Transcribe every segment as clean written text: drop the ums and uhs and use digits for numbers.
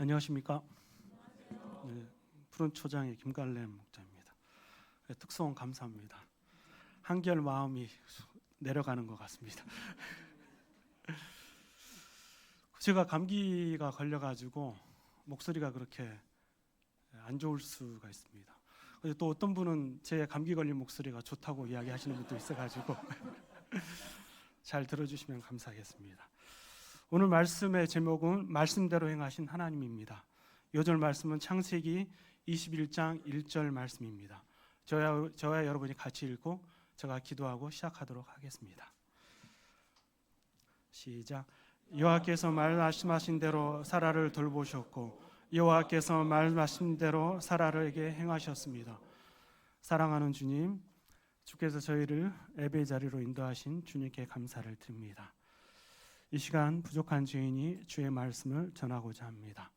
안녕하십니까? 네, 푸른 초장의 김갈래 목자입니다. 네, 특송 감사합니다. 한결 마음이 내려가는 것 같습니다. 제가 감기가 걸려가지고 목소리가 그렇게 안 좋을 수가 있습니다. 또 어떤 분은 제 감기 걸린 목소리가 좋다고 이야기하시는 분도 있어가지고 잘 들어주시면 감사하겠습니다. 오늘 말씀의 제목은 말씀대로 행하신 하나님입니다. 요절 말씀은 창세기 21장 1절 말씀입니다. 저와 여러분이 같이 읽고 제가 기도하고 시작하도록 하겠습니다. 시작. 여호와께서 말씀하신 대로 사라를 돌보셨고 여호와께서 말씀하신 대로 사라에게 행하셨습니다. 사랑하는 주님, 주께서 저희를 예배 자리로 인도하신 주님께 감사를 드립니다. 이 시간 부족한 죄인이 주의 말씀을 전하고자 합니다.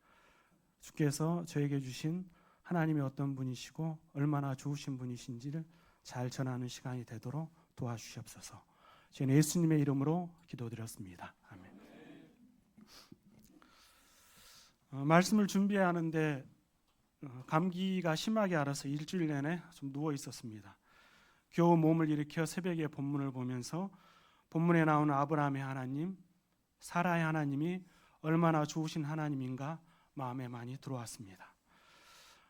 주께서 저에게 주신 하나님이 어떤 분이시고 얼마나 좋으신 분이신지를 잘 전하는 시간이 되도록 도와주시옵소서. 저는 예수님의 이름으로 기도드렸습니다. 아멘. 말씀을 준비하는데 감기가 심하게 앓아서 일주일 내내 좀 누워 있었습니다. 겨우 몸을 일으켜 새벽에 본문을 보면서 본문에 나오는 아브라함의 하나님, 사라의 하나님이 얼마나 좋으신 하나님인가 마음에 많이 들어왔습니다.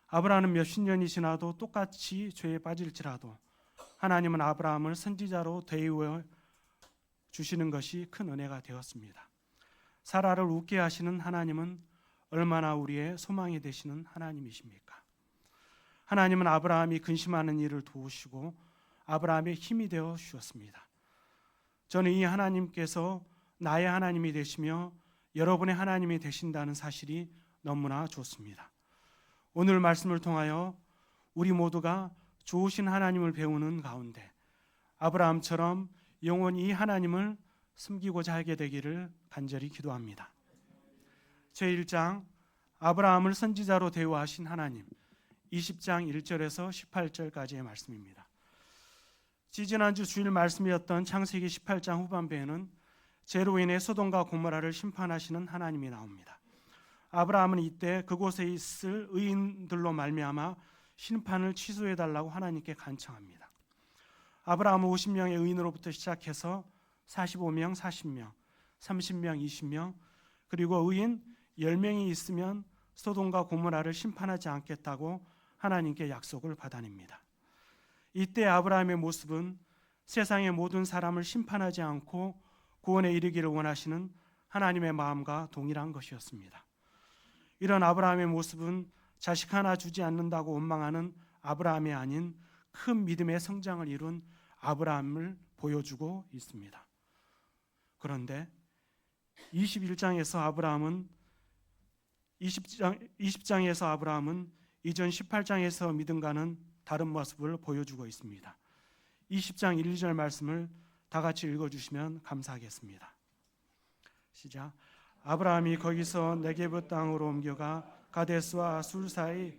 아브라함은 몇십 년이 지나도 똑같이 죄에 빠질지라도 하나님은 아브라함을 선지자로 대우해 주시는 것이 큰 은혜가 되었습니다. 사라를 웃게 하시는 하나님은 얼마나 우리의 소망이 되시는 하나님이십니까? 하나님은 아브라함이 근심하는 일을 도우시고 아브라함의 힘이 되어 주셨습니다. 저는 이 하나님께서 나의 하나님이 되시며 여러분의 하나님이 되신다는 사실이 너무나 좋습니다. 오늘 말씀을 통하여 우리 모두가 좋으신 하나님을 배우는 가운데 아브라함처럼 영원히 이 하나님을 섬기고자 하게 되기를 간절히 기도합니다. 제1장 아브라함을 선지자로 대우하신 하나님, 20장 1절에서 18절까지의 말씀입니다. 지지난주 주일 말씀이었던 창세기 18장 후반부에는 죄로 인해 소돔과 고모라를 심판하시는 하나님이 나옵니다. 아브라함은 이때 그곳에 있을 의인들로 말미암아 심판을 취소해달라고 하나님께 간청합니다. 아브라함은 50명의 의인으로부터 시작해서 45명, 40명, 30명, 20명, 그리고 의인 10명이 있으면 소돔과 고모라를 심판하지 않겠다고 하나님께 약속을 받아냅니다. 이때 아브라함의 모습은 세상의 모든 사람을 심판하지 않고 구원에 이르기를 원하시는 하나님의 마음과 동일한 것이었습니다. 이런 아브라함의 모습은 자식 하나 주지 않는다고 원망하는 아브라함이 아닌 큰 믿음의 성장을 이룬 아브라함을 보여주고 있습니다. 그런데 20장에서 아브라함은 이전 18장에서 믿음과는 다른 모습을 보여주고 있습니다. 20장 1, 2절 말씀을 다 같이 읽어주시면 감사하겠습니다. 시작. 아브라함이 거기서 네게브 땅으로 옮겨가 가데스와 술 사이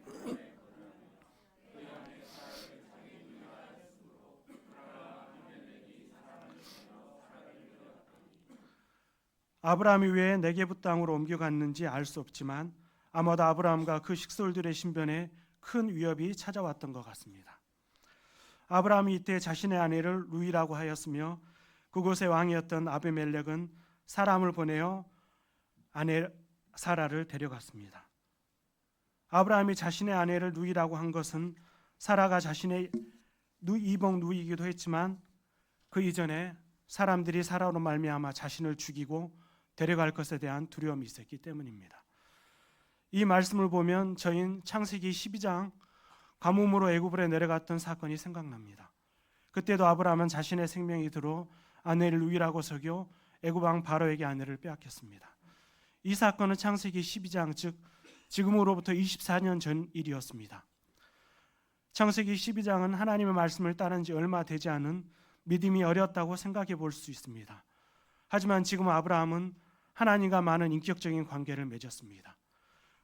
아브라함이 왜 네게브 땅으로 옮겨갔는지 알 수 없지만 아마도 아브라함과 그 식솔들의 신변에 큰 위협이 찾아왔던 것 같습니다. 아브라함이 이때 자신의 아내를 루이라고 하였으며 그곳의 왕이었던 아비멜렉은 사람을 보내어 아내 사라를 데려갔습니다. 아브라함이 자신의 아내를 루이라고 한 것은 사라가 자신의 이복 누이이기도 했지만 그 이전에 사람들이 사라로 말미암아 자신을 죽이고 데려갈 것에 대한 두려움이 있었기 때문입니다. 이 말씀을 보면 저희는 창세기 12장 가뭄으로 애굽으로 내려갔던 사건이 생각납니다. 그때도 아브라함은 자신의 생명이 들어 아내를 루이라고 속여 애굽 왕 바로에게 아내를 빼앗겼습니다. 이 사건은 창세기 12장 즉 지금으로부터 24년 전 일이었습니다. 창세기 12장은 하나님의 말씀을 따른 지 얼마 되지 않은 믿음이 어렸다고 생각해 볼 수 있습니다. 하지만 지금 아브라함은 하나님과 많은 인격적인 관계를 맺었습니다.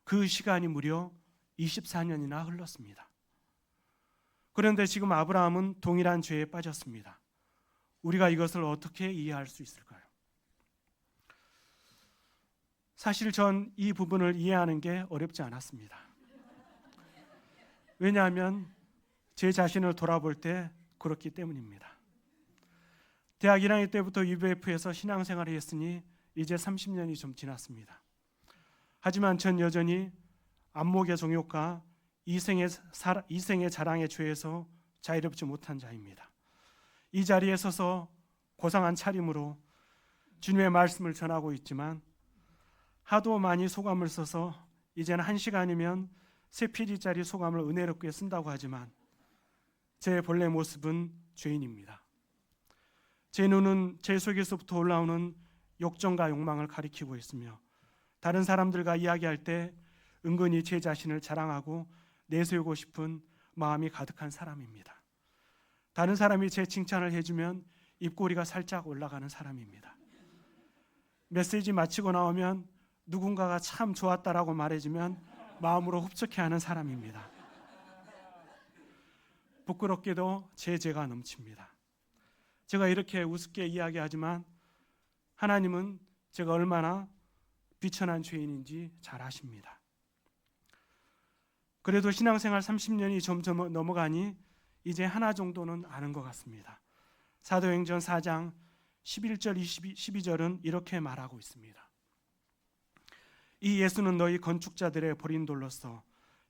그 시간이 무려 24년이나 흘렀습니다. 그런데 지금 아브라함은 동일한 죄에 빠졌습니다. 우리가 이것을 어떻게 이해할 수 있을까요? 사실 전 이 부분을 이해하는 게 어렵지 않았습니다. 왜냐하면 제 자신을 돌아볼 때 그렇기 때문입니다. 대학 1학년 때부터 UBF에서 신앙생활을 했으니 이제 30년이 좀 지났습니다. 하지만 전 여전히 안목의 정욕과 이생의 자랑에 죄에서 자유롭지 못한 자입니다. 이 자리에 서서 고상한 차림으로 주님의 말씀을 전하고 있지만 하도 많이 소감을 써서 이제는 1시간이면 3페이지짜리 소감을 은혜롭게 쓴다고 하지만 제 본래 모습은 죄인입니다. 제 눈은 제 속에서부터 올라오는 욕정과 욕망을 가리키고 있으며 다른 사람들과 이야기할 때 은근히 제 자신을 자랑하고 내세우고 싶은 마음이 가득한 사람입니다. 다른 사람이 제 칭찬을 해주면 입꼬리가 살짝 올라가는 사람입니다. 메시지 마치고 나오면 누군가가 참 좋았다라고 말해주면 마음으로 흡족해하는 사람입니다. 부끄럽게도 제 죄가 넘칩니다. 제가 이렇게 우습게 이야기하지만 하나님은 제가 얼마나 비천한 죄인인지 잘 아십니다. 그래도 신앙생활 30년이 점점 넘어가니 이제 하나 정도는 아는 것 같습니다. 사도행전 4장 11절 12절은 이렇게 말하고 있습니다. 이 예수는 너희 건축자들의 버린 돌로서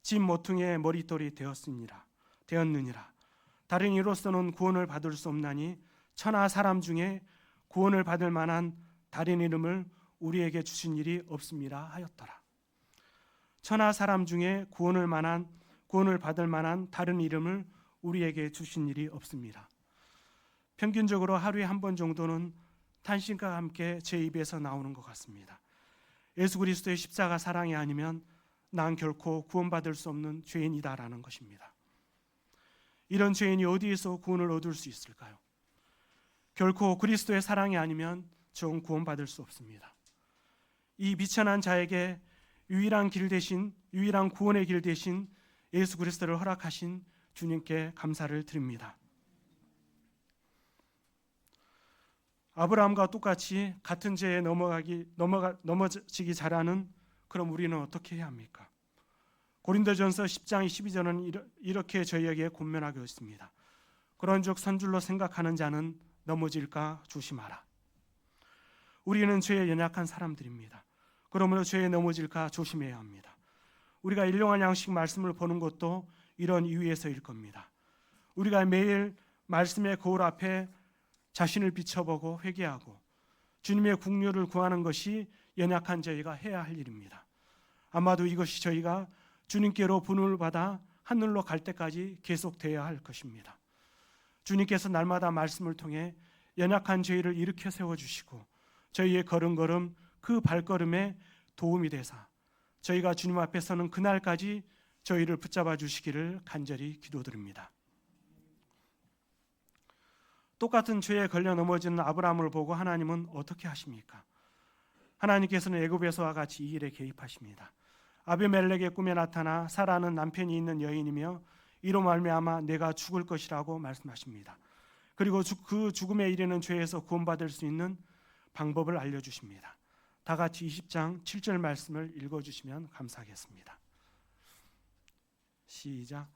집 모퉁이의 머릿돌이 되었느니라. 다른 이로서는 구원을 받을 수 없나니 천하 사람 중에 구원을 받을 만한 다른 이름을 우리에게 주신 일이 없음이라 하였더라. 천하 사람 중에 구원을 받을 만한 다른 이름을 우리에게 주신 일이 없습니다. 평균적으로 하루에 한 번 정도는 탄식과 함께 제 입에서 나오는 것 같습니다. 예수 그리스도의 십자가 사랑이 아니면 난 결코 구원받을 수 없는 죄인이다라는 것입니다. 이런 죄인이 어디에서 구원을 얻을 수 있을까요? 결코 그리스도의 사랑이 아니면 전 구원받을 수 없습니다. 이 비천한 자에게 유일한 구원의 길 대신 예수 그리스도를 허락하신 주님께 감사를 드립니다. 아브라함과 똑같이 같은 죄에 넘어지기 잘하는 그럼 우리는 어떻게 해야 합니까? 고린도전서 10장 22절은 이렇게 저희에게 권면하고 있습니다. 그런즉 선줄로 생각하는 자는 넘어질까 조심하라. 우리는 죄에 연약한 사람들입니다. 그러므로 죄에 넘어질까 조심해야 합니다. 우리가 일용할 양식 말씀을 보는 것도 이런 이유에서일 겁니다. 우리가 매일 말씀의 거울 앞에 자신을 비춰보고 회개하고 주님의 긍휼을 구하는 것이 연약한 저희가 해야 할 일입니다. 아마도 이것이 저희가 주님께로 부름을 받아 하늘로 갈 때까지 계속되어야 할 것입니다. 주님께서 날마다 말씀을 통해 연약한 저희를 일으켜 세워주시고 저희의 걸음걸음 그 발걸음에 도움이 되사 저희가 주님 앞에 서는 그날까지 저희를 붙잡아 주시기를 간절히 기도드립니다. 똑같은 죄에 걸려 넘어지는 아브라함을 보고 하나님은 어떻게 하십니까? 하나님께서는 애굽에서와 같이 이 일에 개입하십니다. 아비멜렉의 꿈에 나타나 사라는 남편이 있는 여인이며 이로 말미암아 내가 죽을 것이라고 말씀하십니다. 그리고 그 죽음에 이르는 죄에서 구원받을 수 있는 방법을 알려주십니다. 다 같이 20장 7절 말씀을 읽어주시면 감사하겠습니다. 시작.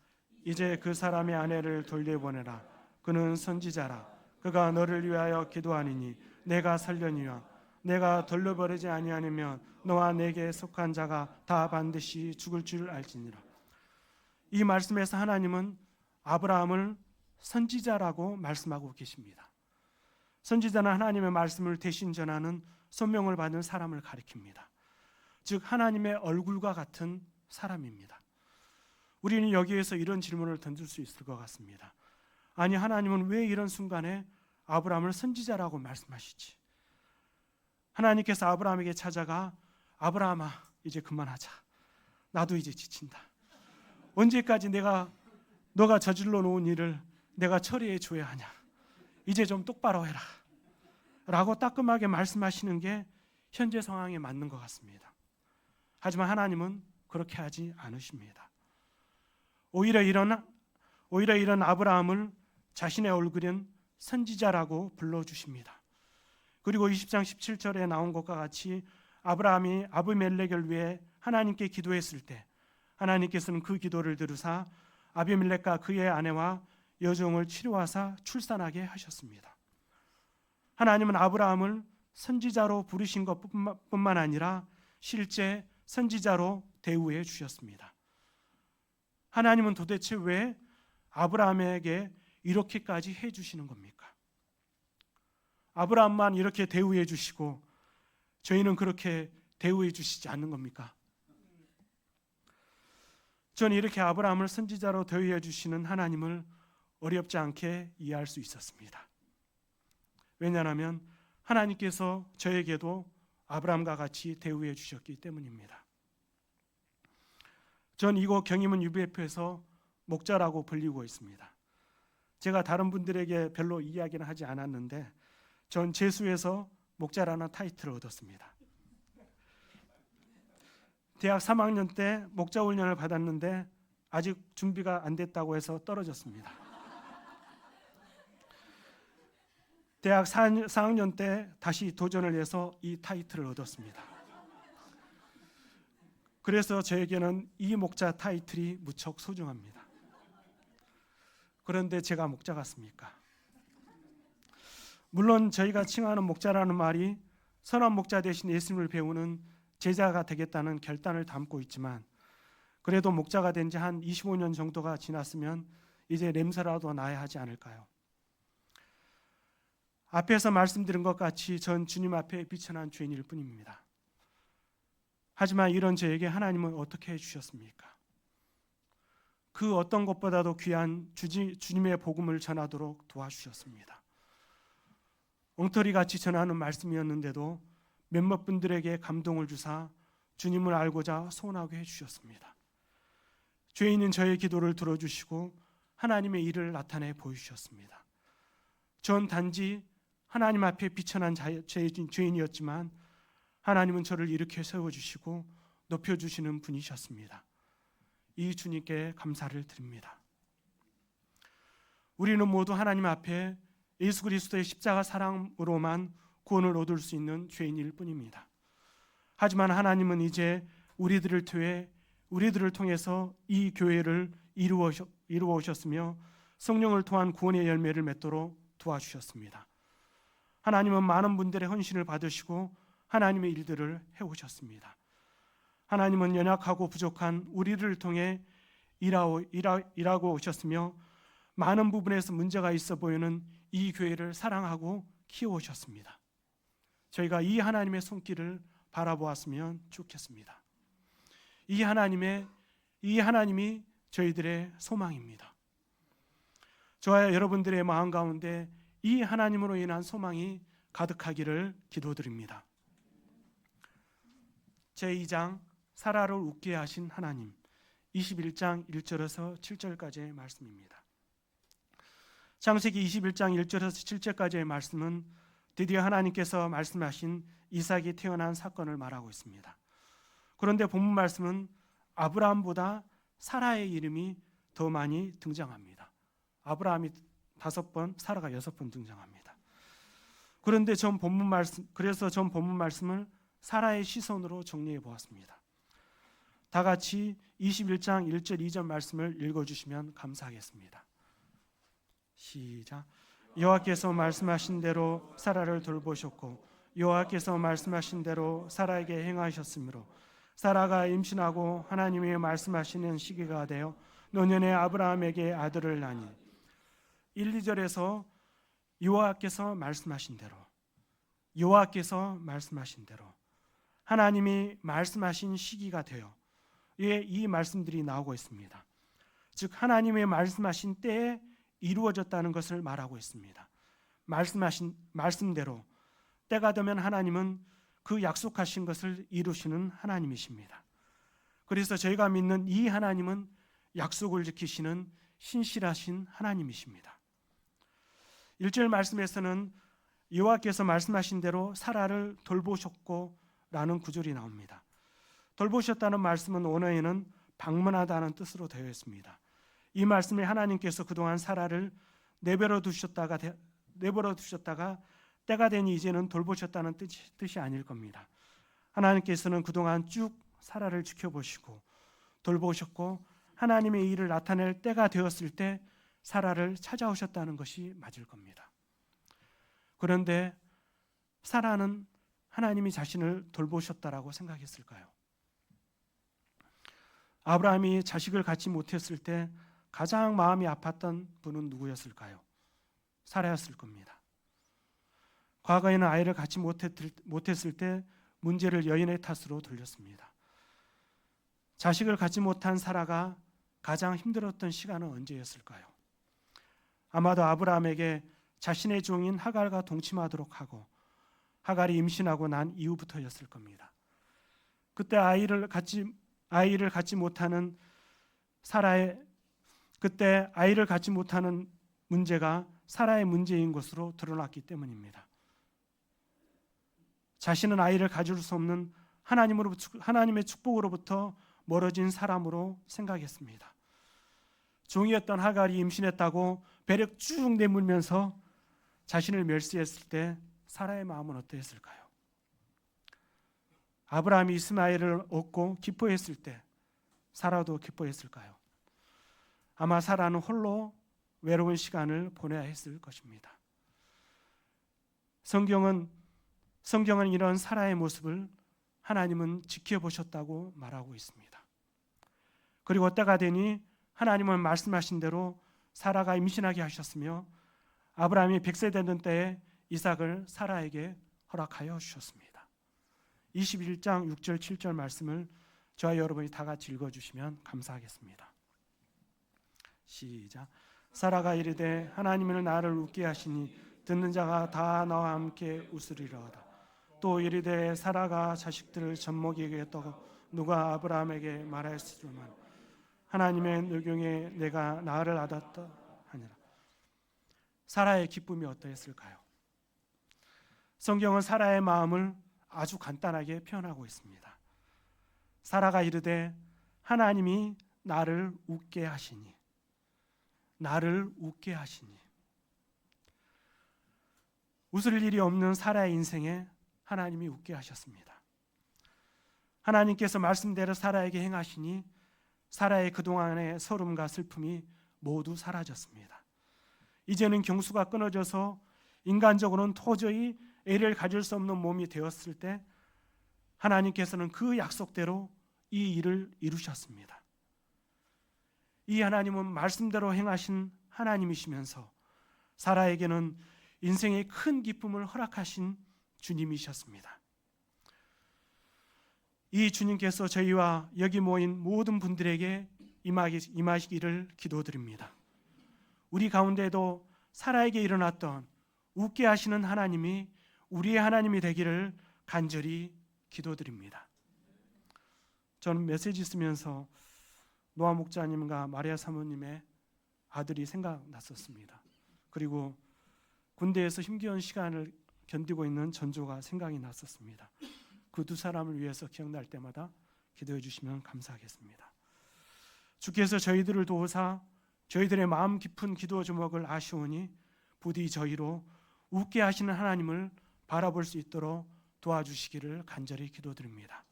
이제 그 사람의 아내를 돌려보내라. 그는 선지자라. 그가 너를 위하여 기도하니니 내가 살려니와 내가 돌려버리지 아니하면 너와 내게 속한 자가 다 반드시 죽을 줄 알지니라. 이 말씀에서 하나님은 아브라함을 선지자라고 말씀하고 계십니다. 선지자는 하나님의 말씀을 대신 전하는 소명을 받은 사람을 가리킵니다. 즉 하나님의 얼굴과 같은 사람입니다. 우리는 여기에서 이런 질문을 던질 수 있을 것 같습니다. 아니 하나님은 왜 이런 순간에 아브라함을 선지자라고 말씀하시지? 하나님께서 아브라함에게 찾아가 아브라함아 이제 그만하자. 나도 이제 지친다. 언제까지 너가 저질러 놓은 일을 내가 처리해 줘야 하냐? 이제 좀 똑바로 해라. 라고 따끔하게 말씀하시는 게 현재 상황에 맞는 것 같습니다. 하지만 하나님은 그렇게 하지 않으십니다. 오히려 이런 아브라함을 자신의 얼굴인 선지자라고 불러주십니다. 그리고 20장 17절에 나온 것과 같이 아브라함이 아비멜렉을 위해 하나님께 기도했을 때 하나님께서는 그 기도를 들으사 아비멜렉과 그의 아내와 여종을 치료하사 출산하게 하셨습니다. 하나님은 아브라함을 선지자로 부르신 것뿐만 아니라 실제 선지자로 대우해 주셨습니다. 하나님은 도대체 왜 아브라함에게 이렇게까지 해 주시는 겁니까? 아브라함만 이렇게 대우해 주시고 저희는 그렇게 대우해 주시지 않는 겁니까? 저는 이렇게 아브라함을 선지자로 대우해 주시는 하나님을 어렵지 않게 이해할 수 있었습니다. 왜냐하면 하나님께서 저에게도 아브라함과 같이 대우해 주셨기 때문입니다. 전 이곳 경임은 UBF에서 목자라고 불리고 있습니다. 제가 다른 분들에게 별로 이야기는 하지 않았는데 전 재수에서 목자라는 타이틀을 얻었습니다. 대학 3학년 때 목자 훈련을 받았는데 아직 준비가 안 됐다고 해서 떨어졌습니다. 대학 4학년 때 다시 도전을 해서 이 타이틀을 얻었습니다. 그래서 저에게는 이 목자 타이틀이 무척 소중합니다. 그런데 제가 목자 같습니까? 물론 저희가 칭하는 목자라는 말이 선한 목자 대신 예수님을 배우는 제자가 되겠다는 결단을 담고 있지만 그래도 목자가 된 지 한 25년 정도가 지났으면 이제 냄새라도 나야 하지 않을까요? 앞에서 말씀드린 것 같이 전 주님 앞에 비천한 죄인일 뿐입니다. 하지만 이런 저에게 하나님은 어떻게 해주셨습니까? 그 어떤 것보다도 귀한 주님의 복음을 전하도록 도와주셨습니다. 엉터리같이 전하는 말씀이었는데도 몇몇 분들에게 감동을 주사 주님을 알고자 소원하게 해주셨습니다. 죄인인 저의 기도를 들어주시고 하나님의 일을 나타내 보여주셨습니다. 전 단지 하나님 앞에 비천한 죄인이었지만 하나님은 저를 일으켜 세워주시고 높여주시는 분이셨습니다. 이 주님께 감사를 드립니다. 우리는 모두 하나님 앞에 예수 그리스도의 십자가 사랑으로만 구원을 얻을 수 있는 죄인일 뿐입니다. 하지만 하나님은 이제 우리들을 통해서 이 교회를 이루어 오셨으며 성령을 통한 구원의 열매를 맺도록 도와주셨습니다. 하나님은 많은 분들의 헌신을 받으시고 하나님의 일들을 해오셨습니다. 하나님은 연약하고 부족한 우리를 통해 일하고 오셨으며 많은 부분에서 문제가 있어 보이는 이 교회를 사랑하고 키워오셨습니다. 저희가 이 하나님의 손길을 바라보았으면 좋겠습니다. 이 하나님이 저희들의 소망입니다. 저와 여러분들의 마음 가운데 이 하나님으로 인한 소망이 가득하기를 기도드립니다. 제2장 사라를 웃게 하신 하나님 21장 1절에서 7절까지의 말씀입니다. 창세기 21장 1절에서 7절까지의 말씀은 드디어 하나님께서 말씀하신 이삭이 태어난 사건을 말하고 있습니다. 그런데 본문 말씀은 아브라함보다 사라의 이름이 더 많이 등장합니다. 아브라함이 5번, 사라가 6번 등장합니다. 그런데 전 본문 말씀을 사라의 시선으로 정리해 보았습니다. 다 같이 21장 1절 2절 말씀을 읽어주시면 감사하겠습니다. 시작. 여호와께서 말씀하신 대로 사라를 돌보셨고 여호와께서 말씀하신 대로 사라에게 행하셨으므로 사라가 임신하고 하나님이 말씀하시는 시기가 되어 노년에 아브라함에게 아들을 낳으니 1, 2절에서 여호와께서 말씀하신 대로 하나님이 말씀하신 시기가 되어 이 말씀들이 나오고 있습니다. 즉 하나님의 말씀하신 때에 이루어졌다는 것을 말하고 있습니다. 말씀하신 말씀대로 때가 되면 하나님은 그 약속하신 것을 이루시는 하나님이십니다. 그래서 저희가 믿는 이 하나님은 약속을 지키시는 신실하신 하나님이십니다. 1절 말씀에서는 여호와께서 말씀하신 대로 사라를 돌보셨고 라는 구절이 나옵니다. 돌보셨다는 말씀은 원어에는 방문하다는 뜻으로 되어 있습니다. 이 말씀에 하나님께서 그동안 사라를 내버려 두셨다가 때가 되니 이제는 돌보셨다는 뜻이 아닐 겁니다. 하나님께서는 그동안 쭉 사라를 지켜보시고 돌보셨고 하나님의 일을 나타낼 때가 되었을 때 사라를 찾아오셨다는 것이 맞을 겁니다. 그런데 사라는 하나님이 자신을 돌보셨다라고 생각했을까요? 아브라함이 자식을 갖지 못했을 때 가장 마음이 아팠던 분은 누구였을까요? 사라였을 겁니다. 과거에는 아이를 갖지 못했을 때 문제를 여인의 탓으로 돌렸습니다. 자식을 갖지 못한 사라가 가장 힘들었던 시간은 언제였을까요? 아마도 아브라함에게 자신의 종인 하갈과 동침하도록 하고 하갈이 임신하고 난 이후부터였을 겁니다. 그때 아이를 갖지 못하는 문제가 사라의 문제인 것으로 드러났기 때문입니다. 자신은 아이를 가질 수 없는 하나님의 축복으로부터 멀어진 사람으로 생각했습니다. 종이었던 하갈이 임신했다고 배를 쭉 내밀면서 자신을 멸시했을 때 사라의 마음은 어떠했을까요? 아브라함이 이스마엘을 얻고 기뻐했을 때 사라도 기뻐했을까요? 아마 사라는 홀로 외로운 시간을 보내야 했을 것입니다. 성경은 이런 사라의 모습을 하나님은 지켜보셨다고 말하고 있습니다. 그리고 때가 되니 하나님은 말씀하신 대로 사라가 임신하게 하셨으며 아브라함이 100세 되는 때에 이삭을 사라에게 허락하여 주셨습니다. 21장 6절 7절 말씀을 저와 여러분이 다 같이 읽어주시면 감사하겠습니다. 시작. 사라가 이르되 하나님은 나를 웃게 하시니 듣는 자가 다 나와 함께 웃으리로다. 또 이르되 사라가 자식들을 젖먹이겠다고 누가 아브라함에게 말하였으리만 하나님의 노경에 내가 나를 얻었다 하니라. 사라의 기쁨이 어떠했을까요? 성경은 사라의 마음을 아주 간단하게 표현하고 있습니다. 사라가 이르되 하나님이 나를 웃게 하시니, 나를 웃게 하시니. 웃을 일이 없는 사라의 인생에 하나님이 웃게 하셨습니다. 하나님께서 말씀대로 사라에게 행하시니 사라의 그동안의 서름과 슬픔이 모두 사라졌습니다. 이제는 경수가 끊어져서 인간적으로는 도저히 애를 가질 수 없는 몸이 되었을 때 하나님께서는 그 약속대로 이 일을 이루셨습니다. 이 하나님은 말씀대로 행하신 하나님이시면서 사라에게는 인생의 큰 기쁨을 허락하신 주님이셨습니다. 이 주님께서 저희와 여기 모인 모든 분들에게 임하시기를 기도드립니다. 우리 가운데도 사라에게 일어났던 웃게 하시는 하나님이 우리의 하나님이 되기를 간절히 기도드립니다. 저는 메시지 쓰면서 노아 목자님과 마리아 사모님의 아들이 생각났었습니다. 그리고 군대에서 힘겨운 시간을 견디고 있는 전조가 생각이 났었습니다. 그 두 사람을 위해서 기억날 때마다 기도해 주시면 감사하겠습니다. 주께서 저희들을 도우사 저희들의 마음 깊은 기도 제목을 아시오니 부디 저희로 웃게 하시는 하나님을 바라볼 수 있도록 도와주시기를 간절히 기도드립니다.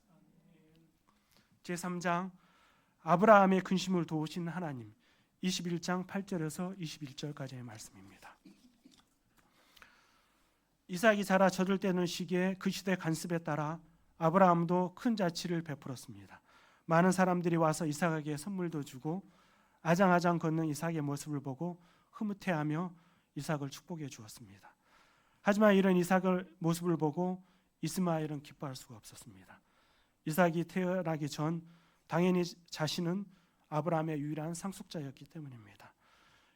제3장 아브라함의 근심을 도우신 하나님, 21장 8절에서 21절까지의 말씀입니다. 이삭이 자라 젖을 떼는 시기에 그 시대 간습에 따라 아브라함도 큰 자치를 베풀었습니다. 많은 사람들이 와서 이삭에게 선물도 주고 아장아장 걷는 이삭의 모습을 보고 흐뭇해하며 이삭을 축복해 주었습니다. 하지만 이런 이삭의 모습을 보고 이스마엘은 기뻐할 수가 없었습니다. 이삭이 태어나기 전 당연히 자신은 아브라함의 유일한 상속자였기 때문입니다.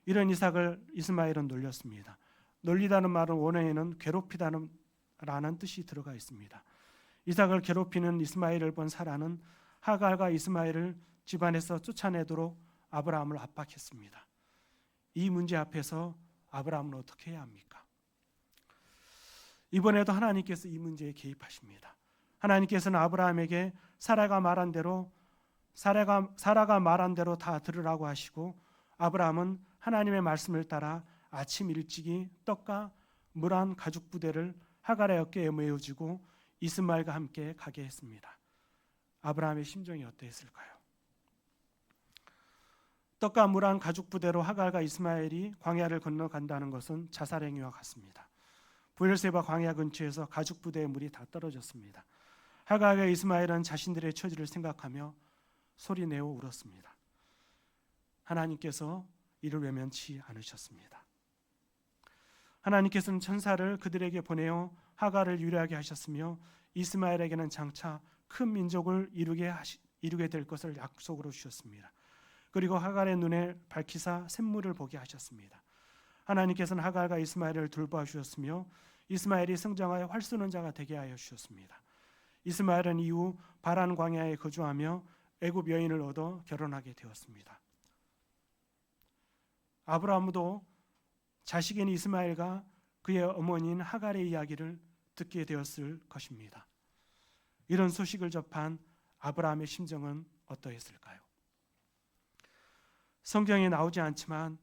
이런 이삭을 이스마엘은 놀렸습니다. 놀리다는 말은 원어에는 괴롭히다는 뜻이 들어가 있습니다. 이삭을 괴롭히는 이스마엘을 본 사라는 하갈과 이스마엘을 집안에서 쫓아내도록 아브라함을 압박했습니다. 이 문제 앞에서 아브라함은 어떻게 해야 합니까? 이번에도 하나님께서 이 문제에 개입하십니다. 하나님께서는 아브라함에게 사라가 말한 대로 다 들으라고 하시고 아브라함은 하나님의 말씀을 따라 아침 일찍이 떡과 물 한 가죽 부대를 하갈의 어깨에 메어주고 이스마엘과 함께 가게 했습니다. 아브라함의 심정이 어떠했을까요? 떡과 물한 가죽 부대로 하갈과 이스마엘이 광야를 건너간다는 것은 자살행위와 같습니다. 브엘세바 광야 근처에서 가죽 부대의 물이 다 떨어졌습니다. 하갈과 이스마엘은 자신들의 처지를 생각하며 소리내어 울었습니다. 하나님께서 이를 외면치 않으셨습니다. 하나님께서는 천사를 그들에게 보내어 하갈을 유리하게 하셨으며 이스마엘에게는 장차 큰 민족을 이루게 될 것을 약속으로 주셨습니다. 그리고 하갈의 눈에 밝히사 샘물을 보게 하셨습니다. 하나님께서는 하갈과 이스마엘을 돌봐 주셨으며 이스마엘이 성장하여 활쏘는 자가 되게 하여 주셨습니다. 이스마엘은 이후 바란 광야에 거주하며 애굽 여인을 얻어 결혼하게 되었습니다. 아브라함도 자식인 이스마엘과 그의 어머니인 하갈의 이야기를 듣게 되었을 것입니다. 이런 소식을 접한 아브라함의 심정은 어떠했을까요? 성경에 나오지 않지만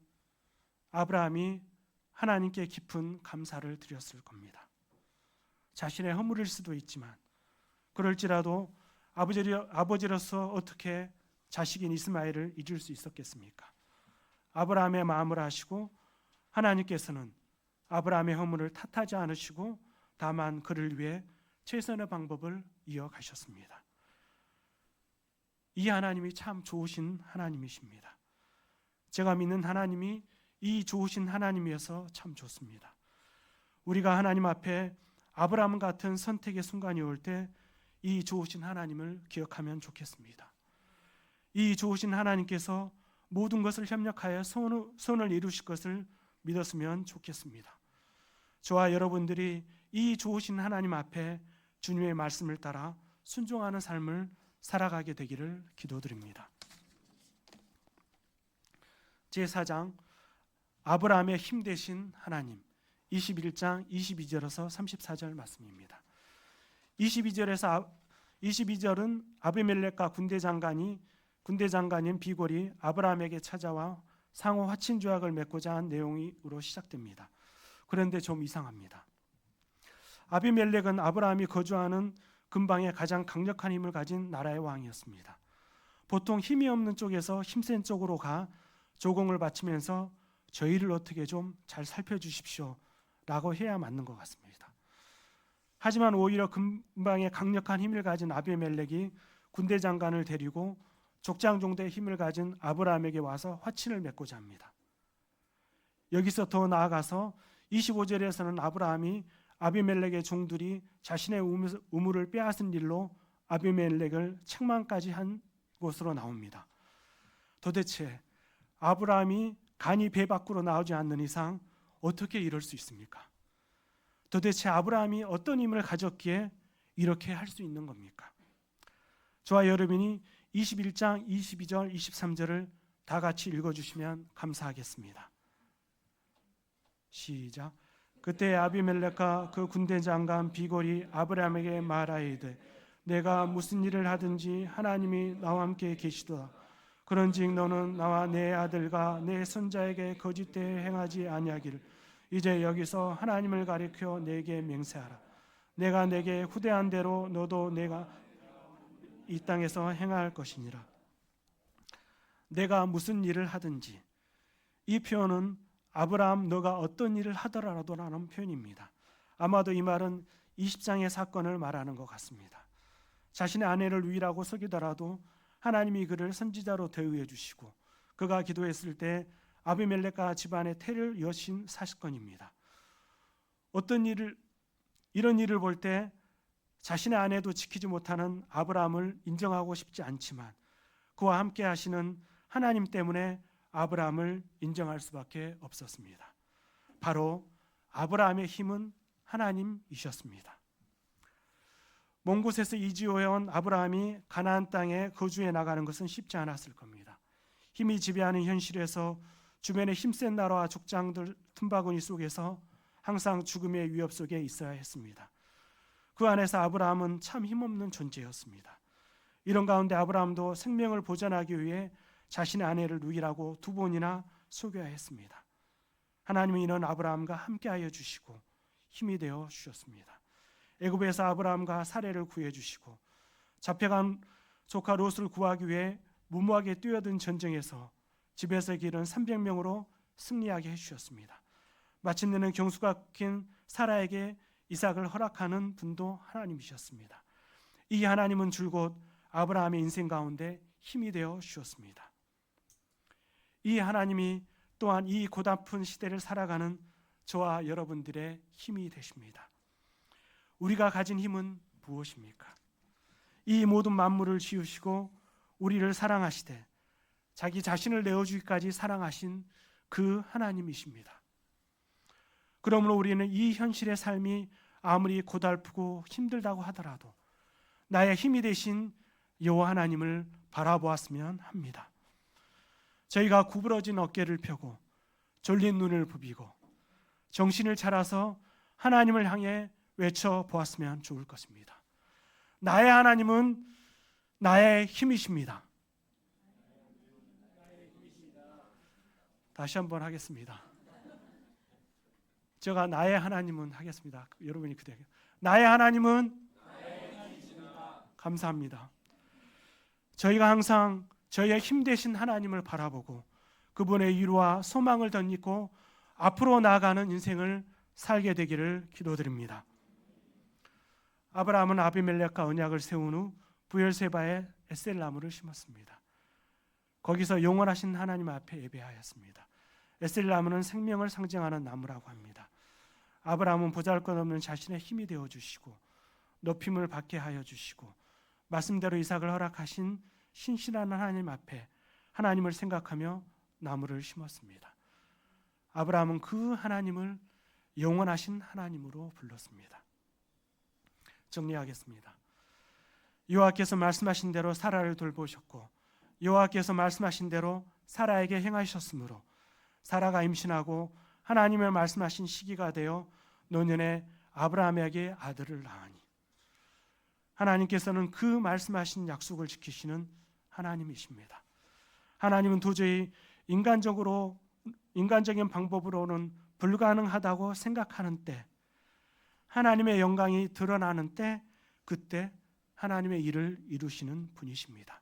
아브라함이 하나님께 깊은 감사를 드렸을 겁니다. 자신의 허물일 수도 있지만 그럴지라도 아버지로서 어떻게 자식인 이스마엘을 잊을 수 있었겠습니까? 아브라함의 마음을 아시고 하나님께서는 아브라함의 허물을 탓하지 않으시고 다만 그를 위해 최선의 방법을 이어가셨습니다. 이 하나님이 참 좋으신 하나님이십니다. 제가 믿는 하나님이 이 좋으신 하나님이어서 참 좋습니다. 우리가 하나님 앞에 아브라함 같은 선택의 순간이 올 때 이 좋으신 하나님을 기억하면 좋겠습니다. 이 좋으신 하나님께서 모든 것을 협력하여 손을 이루실 것을 믿었으면 좋겠습니다. 저와 여러분들이 이 좋으신 하나님 앞에 주님의 말씀을 따라 순종하는 삶을 살아가게 되기를 기도드립니다. 제4장 아브라함의 힘 되신 하나님 21장 22절에서 34절 말씀입니다. 22절은 아비멜렉과 군대 장관인 비골이 아브라함에게 찾아와 상호 화친 조약을 맺고자 한 내용으로 시작됩니다. 그런데 좀 이상합니다. 아비멜렉은 아브라함이 거주하는 근방에 가장 강력한 힘을 가진 나라의 왕이었습니다. 보통 힘이 없는 쪽에서 힘센 쪽으로 가 조공을 바치면서 저희를 어떻게 좀 잘 살펴주십시오 라고 해야 맞는 것 같습니다. 하지만 오히려 근방에 강력한 힘을 가진 아비멜렉이 군대 장관을 데리고 족장 정도의 힘을 가진 아브라함에게 와서 화친을 맺고자 합니다. 여기서 더 나아가서 25절에서는 아브라함이 아비멜렉의 종들이 자신의 우물을 빼앗은 일로 아비멜렉을 책망까지 한 것으로 나옵니다. 도대체 아브라함이 간이 배 밖으로 나오지 않는 이상 어떻게 이럴 수 있습니까? 도대체 아브라함이 어떤 힘을 가졌기에 이렇게 할 수 있는 겁니까? 저와 여러분이 21장 22절 23절을 다 같이 읽어주시면 감사하겠습니다. 시작. 그때 아비멜렉과 그 군대 장관 비골이 아브라함에게 말하이되 내가 무슨 일을 하든지 하나님이 나와 함께 계시도다. 그런즉 너는 나와 내 아들과 내 손자에게 거짓되게 행하지 아니하기를 이제 여기서 하나님을 가리켜 내게 맹세하라. 내가 내게 후대한 대로 너도 내가 이 땅에서 행할 것이니라. 내가 무슨 일을 하든지, 이 표현은 아브라함 너가 어떤 일을 하더라도 라는 표현입니다. 아마도 이 말은 20장의 사건을 말하는 것 같습니다. 자신의 아내를 유일하고 속이더라도 하나님이 그를 선지자로 대우해 주시고 그가 기도했을 때 아비멜렉과 집안의 태를 여신 사건입니다. 이런 일을 볼 때 자신의 아내도 지키지 못하는 아브라함을 인정하고 싶지 않지만 그와 함께 하시는 하나님 때문에 아브라함을 인정할 수밖에 없었습니다. 바로 아브라함의 힘은 하나님이셨습니다. 먼 곳에서 이주해온 아브라함이 가나안 땅에 거주해 나가는 것은 쉽지 않았을 겁니다. 힘이 지배하는 현실에서 주변의 힘센 나라와 족장들 틈바구니 속에서 항상 죽음의 위협 속에 있어야 했습니다. 그 안에서 아브라함은 참 힘없는 존재였습니다. 이런 가운데 아브라함도 생명을 보존하기 위해 자신의 아내를 루이라고 2번이나 속여야 했습니다. 하나님은 이런 아브라함과 함께하여 주시고 힘이 되어 주셨습니다. 애굽에서 아브라함과 사레를 구해 주시고 잡혀간 조카 롯을 구하기 위해 무모하게 뛰어든 전쟁에서 집에서 기른 300명으로 승리하게 해주셨습니다. 마침내는 경수가 낀 사라에게 이삭을 허락하는 분도 하나님이셨습니다. 이 하나님은 줄곧 아브라함의 인생 가운데 힘이 되어 주셨습니다. 이 하나님이 또한 이 고달픈 시대를 살아가는 저와 여러분들의 힘이 되십니다. 우리가 가진 힘은 무엇입니까? 이 모든 만물을 지으시고 우리를 사랑하시되 자기 자신을 내어주기까지 사랑하신 그 하나님이십니다. 그러므로 우리는 이 현실의 삶이 아무리 고달프고 힘들다고 하더라도 나의 힘이 되신 여호와 하나님을 바라보았으면 합니다. 저희가 구부러진 어깨를 펴고 졸린 눈을 부비고 정신을 차려서 하나님을 향해 외쳐보았으면 좋을 것입니다. 나의 하나님은 나의 힘이십니다. 다시 한번 하겠습니다. 제가 나의 하나님은 하겠습니다. 여러분이 그대로 나의 하나님은 감사합니다. 저희가 항상 저희의 힘 되신 하나님을 바라보고 그분의 위로와 소망을 덧입고 앞으로 나아가는 인생을 살게 되기를 기도드립니다. 아브라함은 아비멜렉과 언약을 세운 후 부엘세바에 에셀나무를 심었습니다. 거기서 영원하신 하나님 앞에 예배하였습니다. 에셀나무는 생명을 상징하는 나무라고 합니다. 아브라함은 보잘것없는 자신의 힘이 되어 주시고 높임을 받게 하여 주시고 말씀대로 이삭을 허락하신 신실한 하나님 앞에 하나님을 생각하며 나무를 심었습니다. 아브라함은 그 하나님을 영원하신 하나님으로 불렀습니다. 정리하겠습니다. 여호와께서 말씀하신 대로 사라를 돌보셨고 여호와께서 말씀하신 대로 사라에게 행하셨으므로 사라가 임신하고 하나님의 말씀하신 시기가 되어 노년에 아브라함에게 아들을 낳으니 하나님께서는 그 말씀하신 약속을 지키시는 하나님이십니다. 하나님은 도저히 인간적인 방법으로는 불가능하다고 생각하는 때 하나님의 영광이 드러나는 때 그때 하나님의 일을 이루시는 분이십니다.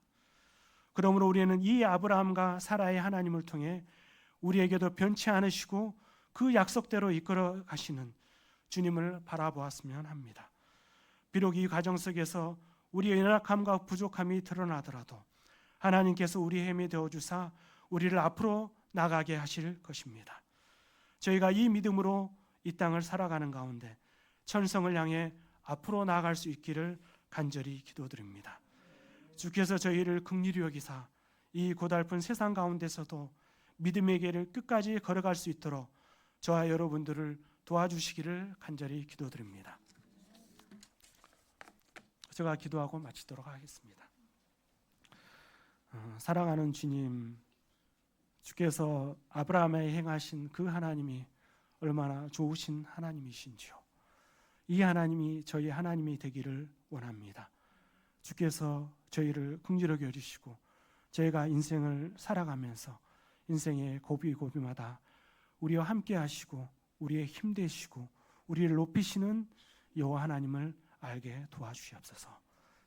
그러므로 우리는 이 아브라함과 사라의 하나님을 통해 우리에게도 변치 않으시고 그 약속대로 이끌어 가시는 주님을 바라보았으면 합니다. 비록 이 과정 속에서 우리의 연약함과 부족함이 드러나더라도 하나님께서 우리의 힘이 되어주사 우리를 앞으로 나가게 하실 것입니다. 저희가 이 믿음으로 이 땅을 살아가는 가운데 천성을 향해 앞으로 나아갈 수 있기를 간절히 기도드립니다. 주께서 저희를 긍휼히 여기사 이 고달픈 세상 가운데서도 믿음의 길을 끝까지 걸어갈 수 있도록 저와 여러분들을 도와주시기를 간절히 기도드립니다. 제가 기도하고 마치도록 하겠습니다. 사랑하는 주님, 주께서 아브라함에 행하신 그 하나님이 얼마나 좋으신 하나님이신지요. 이 하나님이 저희 하나님이 되기를 원합니다. 주께서 저희를 긍휼하게 여기시고 저희가 인생을 살아가면서 인생의 고비고비마다 우리와 함께 하시고 우리의 힘 되시고 우리를 높이시는 여호와 하나님을 알게 도와주시옵소서.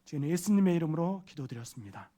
주님 예수님의 이름으로 기도드렸습니다.